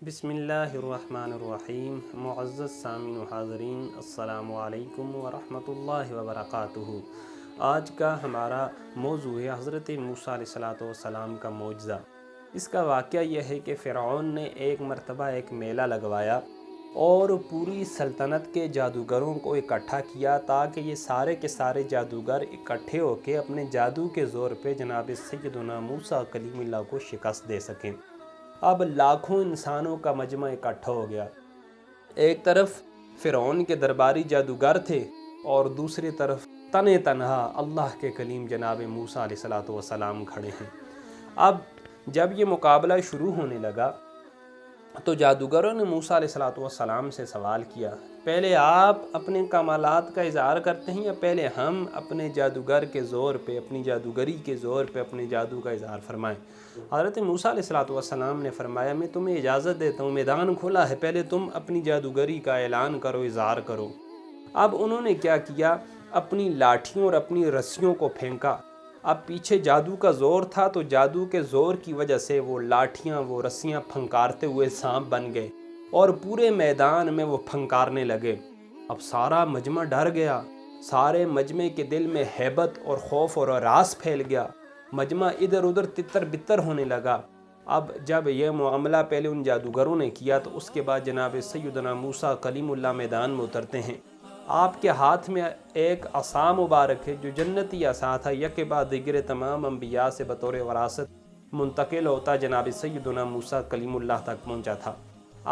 بسم اللہ الرحمن الرحیم۔ معزز سامعین و حاضرین، السلام علیکم ورحمۃ اللہ وبرکاتہ۔ آج کا ہمارا موضوع ہے حضرت موسیٰ علیہ السلام کا معجزہ۔ اس کا واقعہ یہ ہے کہ فرعون نے ایک مرتبہ ایک میلہ لگوایا اور پوری سلطنت کے جادوگروں کو اکٹھا کیا تاکہ یہ سارے کے سارے جادوگر اکٹھے ہو کے اپنے جادو کے زور پہ جناب سیدنا موسیٰ کلیم اللہ کو شکست دے سکیں۔ اب لاکھوں انسانوں کا مجمع اکٹھا ہو گیا۔ ایک طرف فرعون کے درباری جادوگر تھے اور دوسری طرف تنہا اللہ کے کلیم جناب موسیٰ علیہ السلام کھڑے ہیں۔ اب جب یہ مقابلہ شروع ہونے لگا تو جادوگروں نے موسیٰ علیہ السلام سے سوال کیا، پہلے آپ اپنے کمالات کا اظہار کرتے ہیں یا پہلے ہم اپنے جادوگر کے زور پہ، اپنی جادوگری کے زور پہ اپنے جادو کا اظہار فرمائیں؟ حضرت موسیٰ علیہ السلام نے فرمایا، میں تمہیں اجازت دیتا ہوں، میدان کھلا ہے، پہلے تم اپنی جادوگری کا اعلان کرو، اظہار کرو۔ اب انہوں نے کیا کیا، اپنی لاٹھیوں اور اپنی رسیوں کو پھینکا۔ اب پیچھے جادو کا زور تھا تو جادو کے زور کی وجہ سے وہ لاٹھیاں، وہ رسیاں پھنکارتے ہوئے سانپ بن گئے اور پورے میدان میں وہ پھنکارنے لگے۔ اب سارا مجمع ڈر گیا، سارے مجمع کے دل میں ہیبت اور خوف اور ہراس پھیل گیا، مجمع ادھر ادھر تتر بتر ہونے لگا۔ اب جب یہ معاملہ پہلے ان جادوگروں نے کیا تو اس کے بعد جناب سیدنا موسیٰ کلیم اللہ میدان میں اترتے ہیں۔ آپ کے ہاتھ میں ایک عصا مبارک ہے جو جنتی عصا تھا، یک بعد دیگر تمام انبیاء سے بطور وراثت منتقل ہوتا جناب سیدنا موسیٰ کلیم اللہ تک پہنچا تھا۔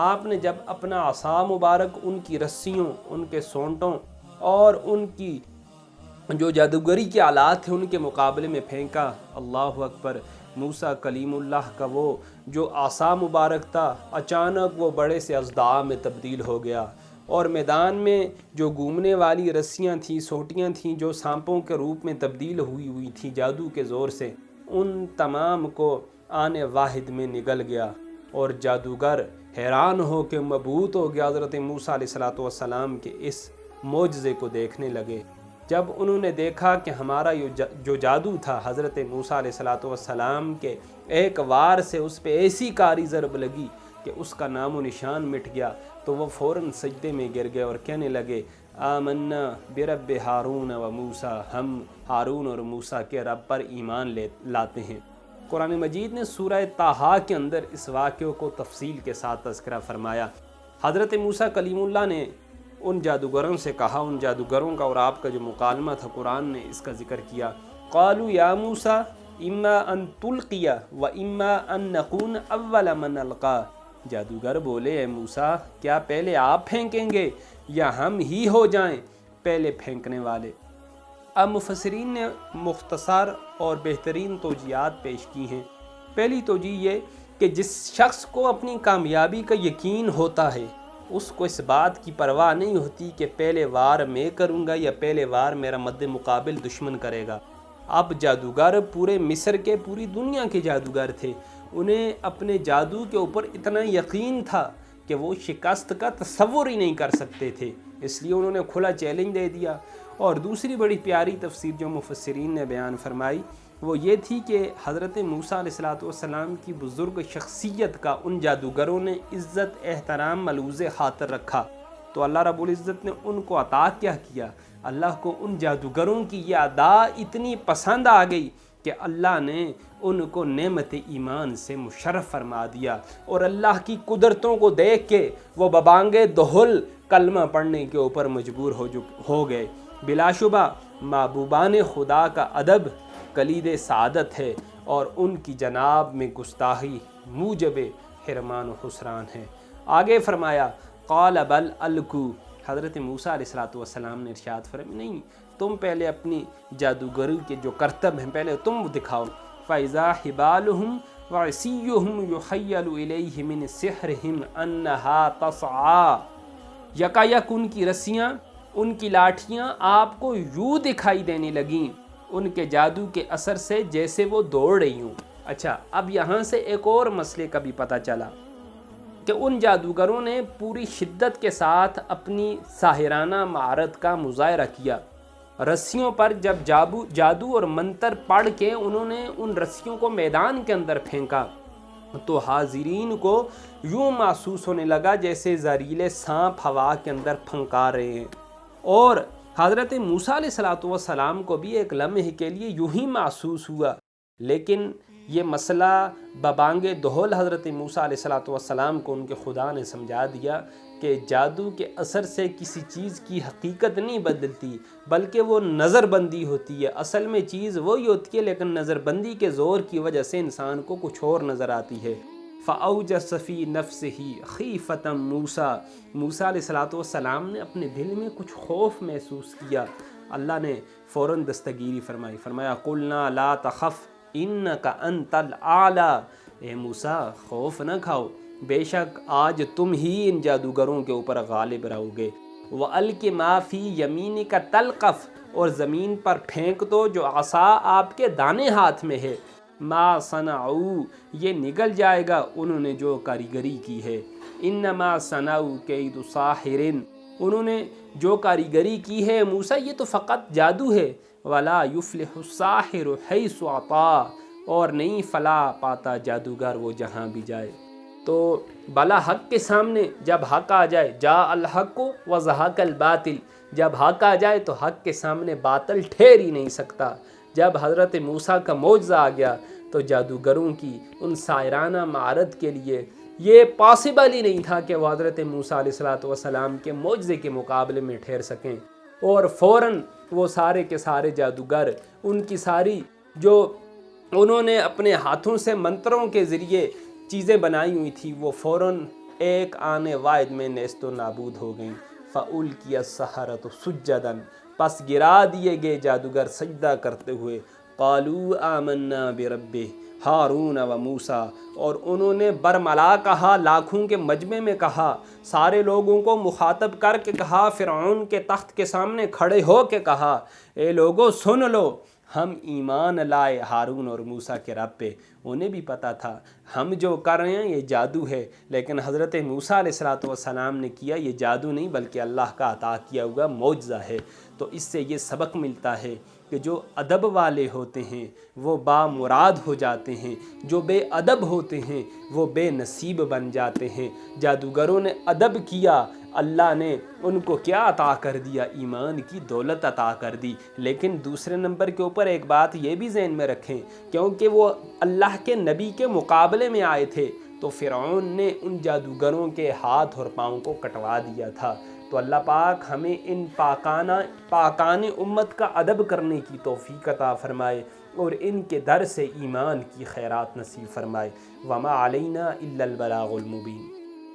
آپ نے جب اپنا عصا مبارک ان کی رسیوں، ان کے سونٹوں اور ان کی جو جادوگری کے آلات تھے ان کے مقابلے میں پھینکا، اللہ اکبر، موسیٰ کلیم اللہ کا وہ جو عصا مبارک تھا اچانک وہ بڑے سے اژدہا میں تبدیل ہو گیا، اور میدان میں جو گھومنے والی رسیاں تھیں، سوٹیاں تھیں جو سانپوں کے روپ میں تبدیل ہوئی تھیں جادو کے زور سے، ان تمام کو آنے واحد میں نگل گیا، اور جادوگر حیران ہو کے مبہوت ہو گیا حضرت موسیٰ علیہ السلام کے اس معجزے کو دیکھنے لگے۔ جب انہوں نے دیکھا کہ ہمارا جو جادو تھا حضرت موسیٰ علیہ السلام کے ایک وار سے اس پہ ایسی کاری ضرب لگی کہ اس کا نام و نشان مٹ گیا، تو وہ فوراً سجدے میں گر گئے اور کہنے لگے، آمنا برب ہارون و موسیٰ، ہم ہارون اور موسیٰ کے رب پر ایمان لاتے ہیں۔ قرآن مجید نے سورہ طٰہٰ کے اندر اس واقعے کو تفصیل کے ساتھ تذکرہ فرمایا۔ حضرت موسیٰ کلیم اللہ نے ان جادوگروں سے کہا، ان جادوگروں کا اور آپ کا جو مکالمہ تھا قرآن نے اس کا ذکر کیا، قالوا یا موسیٰ اما ان تلقی و اما ان نکون اول من القا۔ جادوگر بولے، اے موسیٰ کیا پہلے آپ پھینکیں گے یا ہم ہی ہو جائیں پہلے پھینکنے والے؟ اب مفسرین نے مختصر اور بہترین توجیہات پیش کی ہیں۔ پہلی توجیہ یہ کہ جس شخص کو اپنی کامیابی کا یقین ہوتا ہے اس کو اس بات کی پرواہ نہیں ہوتی کہ پہلے وار میں کروں گا یا پہلے وار میرا مد مقابل دشمن کرے گا۔ اب جادوگر پورے مصر کے، پوری دنیا کے جادوگر تھے، انہیں اپنے جادو کے اوپر اتنا یقین تھا کہ وہ شکست کا تصور ہی نہیں کر سکتے تھے، اس لیے انہوں نے کھلا چیلنج دے دیا۔ اور دوسری بڑی پیاری تفسیر جو مفسرین نے بیان فرمائی وہ یہ تھی کہ حضرت موسیٰ علیہ السلام کی بزرگ شخصیت کا ان جادوگروں نے عزت احترام ملحوظ خاطر رکھا، تو اللہ رب العزت نے ان کو عطا کیا کیا، اللہ کو ان جادوگروں کی یہ ادا اتنی پسند آ گئی کہ اللہ نے ان کو نعمت ایمان سے مشرف فرما دیا، اور اللہ کی قدرتوں کو دیکھ کے وہ ببانگے دہل کلمہ پڑھنے کے اوپر مجبور ہو گئے۔ بلا شبہ محبوبان خدا کا ادب کلید سعادت ہے، اور ان کی جناب میں گستاخی موجب حرمان و خسران ہے۔ آگے فرمایا، قال بل القوا، حضرت موسیٰ علیہ السلام نے ارشاد فرمایا، نہیں، تم پہلے اپنی جادوگری کے جو کرتب ہیں پہلے تم دکھاؤ۔ فَإِذَا حِبَالُهُمْ وَعِصِيُّهُمْ يُخَيَّلُ إِلَيْهِ مِنْ سِحْرِهِمْ أَنَّهَا تَسْعَىٰ، یکایک ان کی رسیاں، ان کی لاٹھیاں آپ کو یوں دکھائی دینے لگیں ان کے جادو کے اثر سے جیسے وہ دوڑ رہی ہوں۔ اچھا، اب یہاں سے ایک اور مسئلے کا بھی پتہ چلا کہ ان جادوگروں نے پوری شدت کے ساتھ اپنی ساحرانہ مہارت کا مظاہرہ کیا۔ رسیوں پر جب جادو اور منتر پڑھ کے انہوں نے ان رسیوں کو میدان کے اندر پھینکا تو حاضرین کو یوں محسوس ہونے لگا جیسے زہریلے سانپ ہوا کے اندر پھنکا رہے ہیں، اور حضرت موسیٰ علیہ السلام کو بھی ایک لمحے کے لیے یوں ہی محسوس ہوا، لیکن یہ مسئلہ ببانگ دہل حضرت موسیٰ علیہ السلام کو ان کے خدا نے سمجھا دیا کہ جادو کے اثر سے کسی چیز کی حقیقت نہیں بدلتی، بلکہ وہ نظر بندی ہوتی ہے۔ اصل میں چیز وہی ہوتی ہے، لیکن نظر بندی کے زور کی وجہ سے انسان کو کچھ اور نظر آتی ہے۔ فَأَوْجَسَ فِي نَفْسِهِ خِیفَةً مُوسیٰ، موسیٰ علیہ السلام نے اپنے دل میں کچھ خوف محسوس کیا۔ اللہ نے فوراً دستگیری فرمائی، فرمایا قُلْنَا لَا تَخَفْ إِنَّكَ أَنْتَ الْأَعْلَى، اے موسیٰ خوف نہ کھاؤ، بے شک آج تم ہی ان جادوگروں کے اوپر غالب رہو گے۔ وَأَلْقِ مَا فِي يَمِينِكَ تَلْقَفْ، اور زمین پر پھینک دو جو عصا آپ کے دانے ہاتھ میں ہے۔ مَا صَنَعُوا، یہ نگل جائے گا انہوں نے جو کاریگری کی ہے۔ إِنَّمَا صَنَعُوا كَيْدُ سَاحِرٍ، انہوں نے جو کاریگری کی ہے موسیٰ یہ تو فقط جادو ہے۔ وَلَا يُفْلِحُ السَّاحِرُ حَيْثُ أَتَىٰ، اور نہیں فلاح پاتا جادوگر وہ جہاں بھی جائے۔ تو بلا حق کے سامنے جب حق آ جائے، جاء الحق وزہق الباطل، جب حق آ جائے تو حق کے سامنے باطل ٹھہر ہی نہیں سکتا۔ جب حضرت موسیٰ کا معجزہ آ گیا تو جادوگروں کی ان سائرانہ معارض کے لیے یہ پاسبل ہی نہیں تھا کہ وہ حضرت موسیٰ علیہ السلام کے معجزے کے مقابلے میں ٹھہر سکیں، اور فوراً وہ سارے کے سارے جادوگر، ان کی ساری جو انہوں نے اپنے ہاتھوں سے منتروں کے ذریعے چیزیں بنائی ہوئی تھی، وہ فوراً ایک آنے واحد میں نیست و نابود ہو گئیں۔ فَأُلْقِيَ السَّحَرَةُ سُجَّدًا، پس گرا دیے گئے جادوگر سجدہ کرتے ہوئے۔ قَالُوا آمَنَّا بِرَبِّ ہارون و موسیٰ، اور انہوں نے برملا کہا، لاکھوں کے مجمع میں کہا، سارے لوگوں کو مخاطب کر کے کہا، فرعون کے تخت کے سامنے کھڑے ہو کے کہا، اے لوگوں سن لو، ہم ایمان لائے ہارون اور موسیٰ کے رب پہ۔ انہیں بھی پتہ تھا ہم جو کر رہے ہیں یہ جادو ہے، لیکن حضرت موسیٰ علیہ السلام نے کیا یہ جادو نہیں بلکہ اللہ کا عطا کیا ہوا معجزہ ہے۔ تو اس سے یہ سبق ملتا ہے کہ جو ادب والے ہوتے ہیں وہ بامراد ہو جاتے ہیں، جو بے ادب ہوتے ہیں وہ بے نصیب بن جاتے ہیں۔ جادوگروں نے ادب کیا، اللہ نے ان کو کیا عطا کر دیا؟ ایمان کی دولت عطا کر دی۔ لیکن دوسرے نمبر کے اوپر ایک بات یہ بھی ذہن میں رکھیں، کیونکہ وہ اللہ کے نبی کے مقابلے میں آئے تھے تو فرعون نے ان جادوگروں کے ہاتھ اور پاؤں کو کٹوا دیا تھا۔ تو اللہ پاک ہمیں ان پاکان امت کا ادب کرنے کی توفیق عطا فرمائے اور ان کے در سے ایمان کی خیرات نصیب فرمائے۔ وما علینا الا البلاغ المبین۔